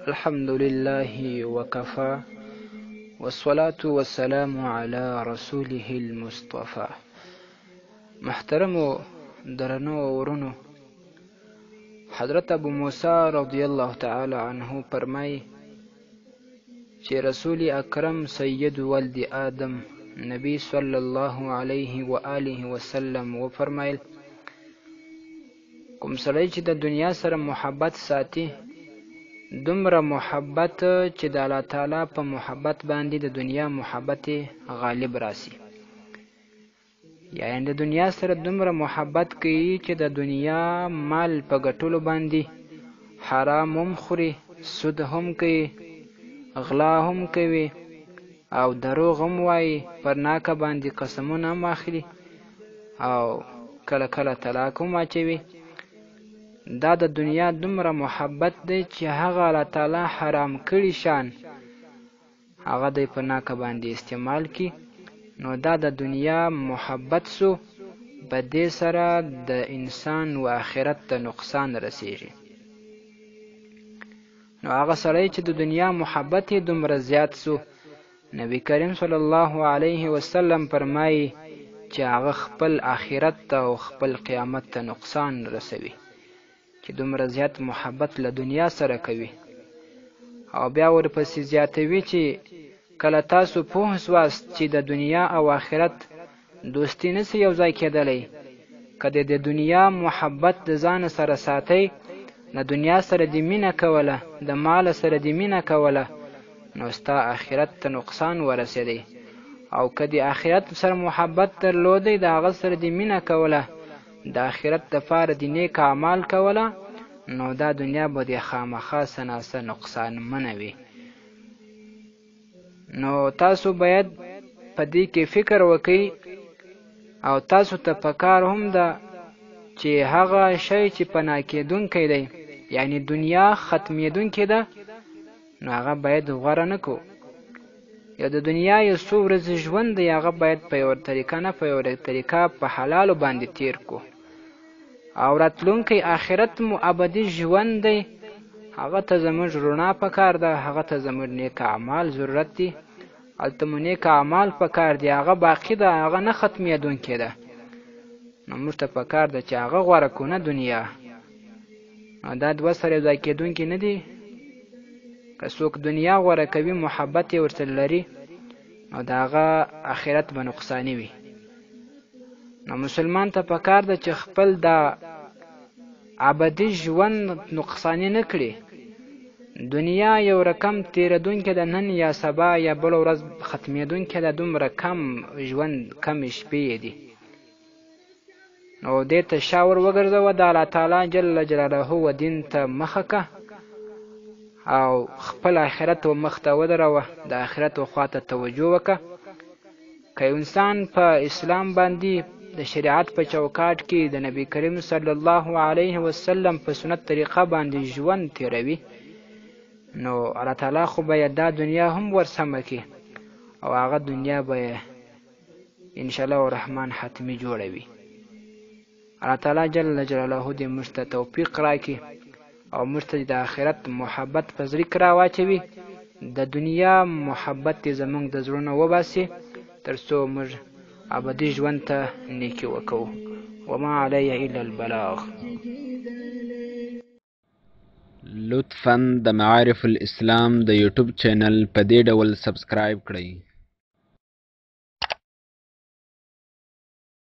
الحمد لله وكفى والصلاة والسلام على رسوله المصطفى. محترم درنو ورنو، حضرت ابو موسی رضی الله تعالی عنه فرمای چې رسول اکرم سید ولد آدم نبی صلی الله علیه و آله وسلم و فرمایل کوم سړی چې د دنیا سره محبت ساتي، دومره محبت چې د الله تعالی په محبت باندې د دنیا محبت غالب راسي، یعنی د دنیا سره دومره محبت کوي چې د دنیا مال په ګټلو باندې حرام هم خوري، سود هم کوي، غلا هم کوي او دروغ هم وایي، پر ناکه باندې قسمونه هم اخلي او کله کله طلاق هم اچوي. دا د دنیا دومره محبت دی چې هغه الله تعالی حرام کړي شان هغه دی په ناکه باندې استعمال کی، نو دا د دنیا محبت سو، په دې سره د انسان و آخرت ته نقصان رسیږي. نو هغه سړی چې د دنیا محبت یې دومره زیات سو، نبی کریم صلی الله علیه وسلم فرمایي چې هغه خپل آخرت ته او خپل قیامت ته نقصان رسوي، چې دومره زیات محبت له دنیا سره کوي. او بیا ورپسې زیاتوي چې کله تاسو پوه سواست چې د دنیا او آخرت دوستی نسي یو ځای کېدلی، که د دنیا محبت د ځان سره ساتئ، د دنیا سره د مینه کوله، د مال سره د مینه کوله، نو ستا آخرت ته نقصان ورسېدی. او که د آخرت سره محبت درلودی، د هغه سره د مینه کوله، د آخرت دپاره د نیک اعمال کوله، نو دا دنیا به د خامخا څه ناڅه نقصانمنه وي. نو تاسو باید په دې کې فکر وکئ، او تاسو ته پکار هم ده چې هغه شی چې پناه کېدونکی دی، یعنی دنیا ختمېدونکې ده، نو هغه باید غوره نه کړو. یا د دنیا یو څو ورځې ژوند دی، هغه باید په یوه طریقه نه په یوه طریقه په حلالو باندې تیر کړو. او راتلونکی آخرت مو ابدي ژوند دی، هغه ته زموږ رڼا پکار ده، هغه ته زموږ نیک اعمال ضرورت دي، هلته مو نیک اعمال پکار دي، هغه باقي ده، هغه نه ختمېدونکې ده. نو موږ ته پکار ده چې هغه غوره کړو، نه دنیا. نو دا دوه سره یو ځای کېدونکي نه دي. که څوک دنیا غوره کوي، محبت یې ورسره لري، نو د هغه آخرت به نقصاني وي. نو مسلمان ته پکار ده چې خپل دا ابدي ژوند نقصاني نه کړي. دنیا یو رقم تیریدونکې ده، نن یا سبا یا بله ورځ ختمېدونکې ده، دومره کم ژوند، کم شپې دي. نو دې ته شا ور وګرځوه، د الله تعالی جل جلاله و دین ته مخه که، او خپل آخرت و مخ ته ودروه، د آخرت و خوا ته توجه وکړه. که انسان په اسلام باندې د شریعت په چوکاټ کې د نبی کریم صلی الله علیه وسلم په سنت طریقه باندې ژوند تیروي، نو الله تعالی خو به دا دنیا هم ورسمه کړي، او هغه دنیا به انشاءالله الرحمن حتمي جوړوي. الله تعالی جل جلاله دې موږ ته توفیق راکړي او موږ ته د آخرت محبت په زړه کې راواچوي، د دنیا محبت دې زموږ د زړونو وباسي، تر څو موږ ابدي ژوند ته نیکي وکړو. وما علی الا البلاغ. لطفاً د معارف الاسلام د یوټیوب چینل په دې ډول سبسکرایب کړئ.